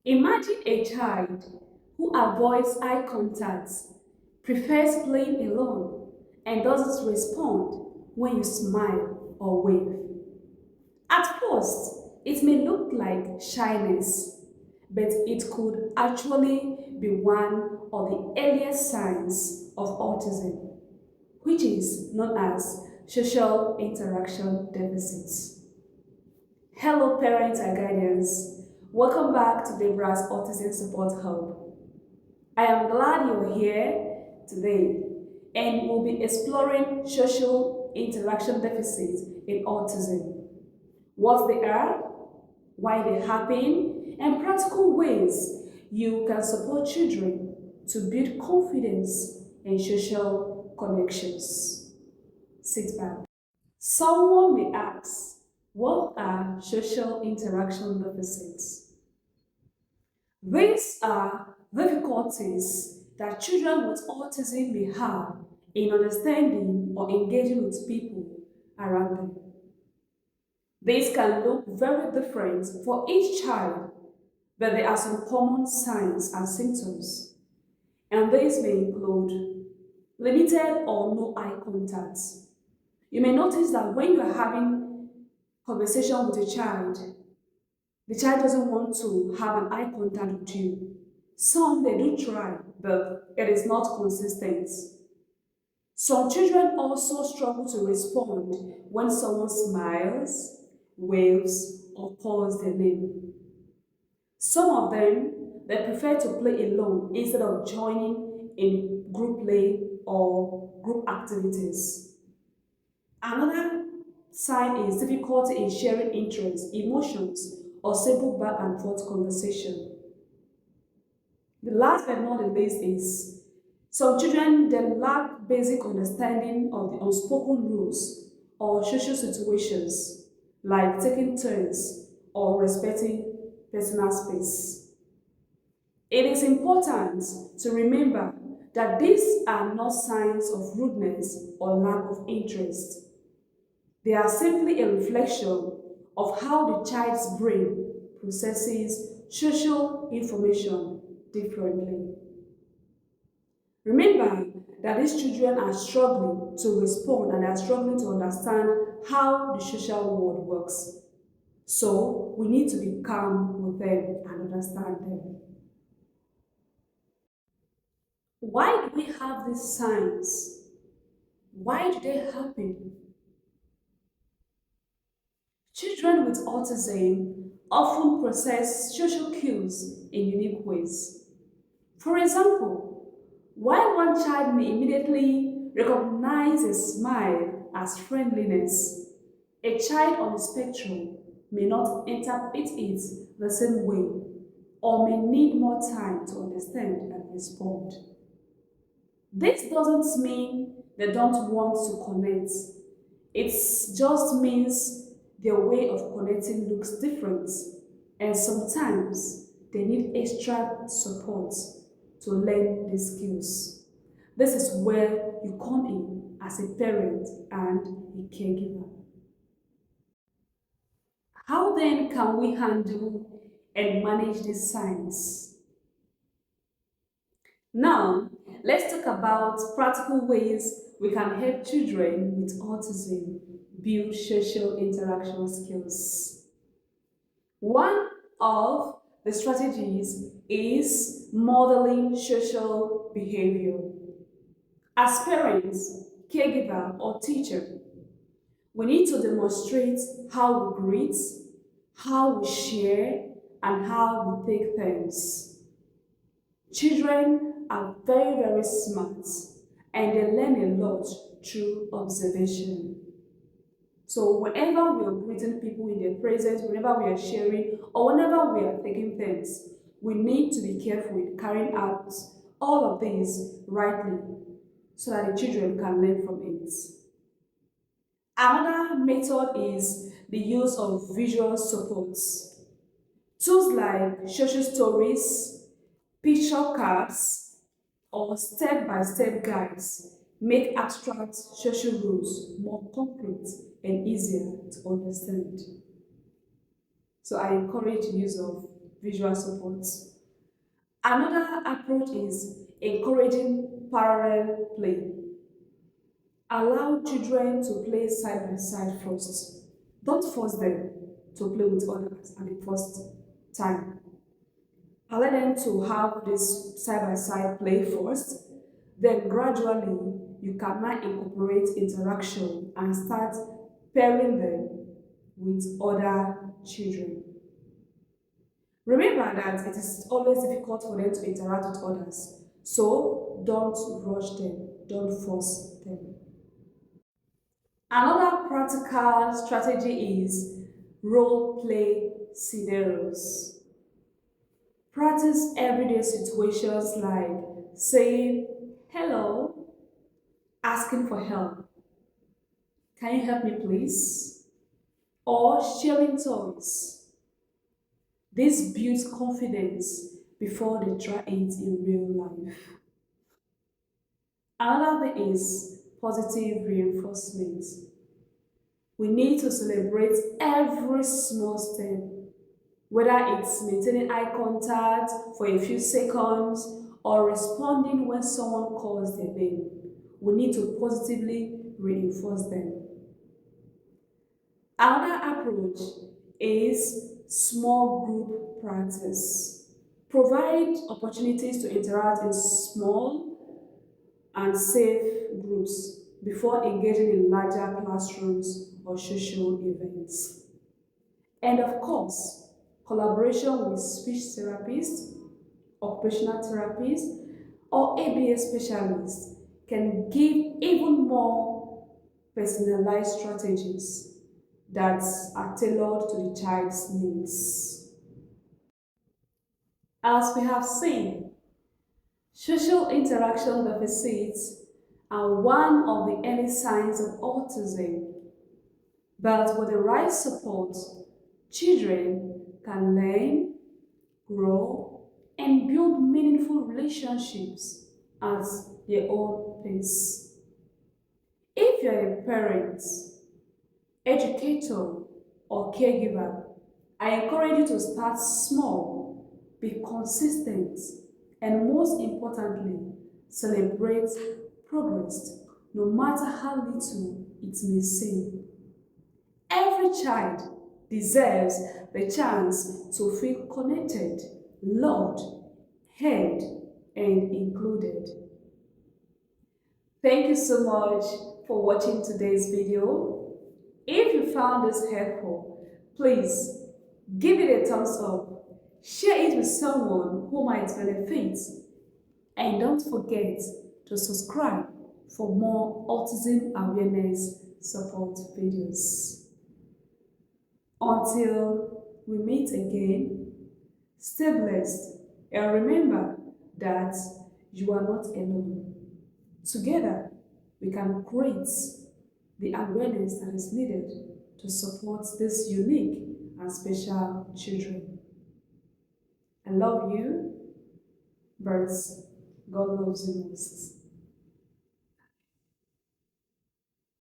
Imagine a child who avoids eye contact, prefers playing alone, and doesn't respond when you smile or wave. At first, it may look like shyness, but it could actually be one of the earliest signs of autism, which is known as social interaction deficits. Hello, parents and guardians. Welcome back to Deborah's Autism Support Hub. I am glad you're here today, and we'll be exploring social interaction deficits in autism, what they are, why they happen, and practical ways you can support children to build confidence and social connections. Sit back. Someone may ask, what are social interaction deficits? These are difficulties that children with autism may have in understanding or engaging with people around them. These can look very different for each child, but there are some common signs and symptoms, and these may include limited or no eye contact. You may notice that when you are having conversation with a child, the child doesn't want to have an eye contact with you. Some they do try, but it is not consistent. Some children also struggle to respond when someone smiles, waves, or calls their name. Some of them they prefer to play alone instead of joining in group play or group activities. Another sign is difficulty in sharing interests, emotions, or simple back and forth conversation. The last but not the least is some children they lack basic understanding of the unspoken rules or social situations like taking turns or respecting personal space. It is important to remember that these are not signs of rudeness or lack of interest. They are simply a reflection of how the child's brain processes social information differently. Remember that these children are struggling to respond and are struggling to understand how the social world works. So we need to be calm with them and understand them. Why do we have these signs? Why do they happen? Children with autism often process social cues in unique ways. For example, while one child may immediately recognize a smile as friendliness, a child on the spectrum may not interpret it the same way or may need more time to understand and respond. This doesn't mean they don't want to connect. It just means their way of connecting looks different, and sometimes they need extra support to learn these skills. This is where you come in as a parent and a caregiver. How then can we handle and manage these signs? Now, let's talk about practical ways we can help children with autism build social interaction skills. One of the strategies is modeling social behavior. As parents, caregiver, or teacher, we need to demonstrate how we greet, how we share, and how we take things. Children are very smart and they learn a lot through observation. So whenever we are greeting people in their presence, whenever we are sharing, or whenever we are taking things, we need to be careful with carrying out all of these rightly so that the children can learn from it. Another method is the use of visual supports. Tools like social stories, picture cards, or step-by-step guides make abstract social rules more concrete and easier to understand. So I encourage the use of visual support. Another approach is encouraging parallel play. Allow children to play side by side first. Don't force them to play with others at the first time. Allow them to have this side by side play first. Then gradually you can now incorporate interaction and start pairing them with other children. Remember that it is always difficult for them to interact with others. So don't rush them, don't force them. Another practical strategy is role play scenarios. Practice everyday situations like saying hello, asking for help, can you help me please? Or sharing toys. This builds confidence before they try it in real life. Another thing is positive reinforcement. We need to celebrate every small step, whether it's maintaining eye contact for a few seconds or responding when someone calls their name. We need to positively reinforce them. Another approach is small group practice. Provide opportunities to interact in small and safe groups before engaging in larger classrooms or social events. And of course, collaboration with speech therapists, occupational therapists, or ABA specialists can give even more personalized strategies that are tailored to the child's needs. As we have seen, social interaction deficits are one of the early signs of autism, but with the right support, children can learn, grow, and build meaningful relationships at their own pace. If you're a parent, educator, or caregiver, I encourage you to start small, be consistent, and most importantly, celebrate progress, no matter how little it may seem. Every child deserves the chance to feel connected, loved, heard, and included. Thank you so much for watching today's video. If you found this helpful, please give it a thumbs up, share it with someone who might benefit, and don't forget to subscribe for more autism awareness support videos. Until we meet again, stay blessed and remember that you are not alone. Together, we can create the awareness that is needed to support these unique and special children. I love you, but God loves you most.